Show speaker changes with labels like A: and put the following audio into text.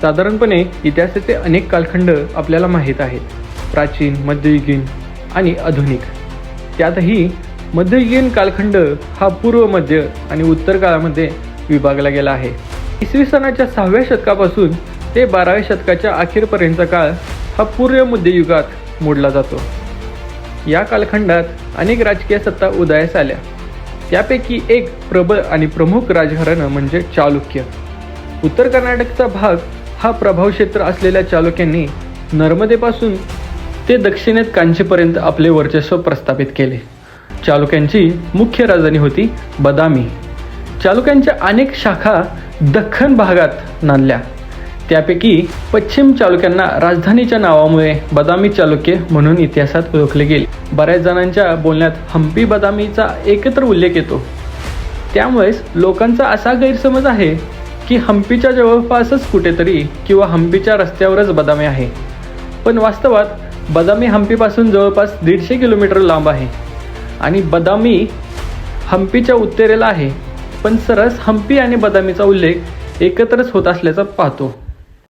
A: साधारणपणे इतिहासाचे अनेक कालखंड आपल्याला माहीत आहेत, प्राचीन, मध्ययुगीन आणि आधुनिक. त्यातही मध्ययुगीन कालखंड हा पूर्व, मध्य आणि उत्तर काळामध्ये विभागला गेला आहे. इसवी सनाच्या 6व्या शतकापासून ते 12व्या शतकाच्या अखेरपर्यंतचा काळ हा पूर्व मध्ययुगात मोडला जातो. या कालखंडात अनेक राजकीय सत्ता उदयास आल्या. त्यापैकी एक प्रबळ आणि प्रमुख राजघराणं म्हणजे चालुक्य. उत्तर कर्नाटकचा भाग हा प्रभाव क्षेत्र असलेल्या चालुक्यांनी नर्मदेपासून ते दक्षिणेत कांचीपर्यंत आपले वर्चस्व प्रस्थापित केले. चालुक्यांची मुख्य राजधानी होती बदामी. चालुक्यांच्या अनेक शाखा दख्खन भागात नांदल्या. त्यापैकी पश्चिम चालुक्यांना राजधानीच्या नावामुळे बदामी चालुक्य म्हणून इतिहासात ओळखले गेले. बऱ्याच जणांच्या बोलण्यात हम्पी बदामीचा एकत्र उल्लेख येतो. त्यामुळेच लोकांचा असा गैरसमज आहे की हम्पीच्या जवळपासच कुठेतरी किंवा हम्पीच्या रस्त्यावरच बदामी आहे. पण वास्तवात बदामी हम्पीपासून जवळपास 150 किलोमीटर लांब आहे आणि बदामी हम्पीच्या उत्तरेला आहे. पण सरस हम्पी आणि बदामीचा उल्लेख एकत्रच होत असल्याचं पाहतो.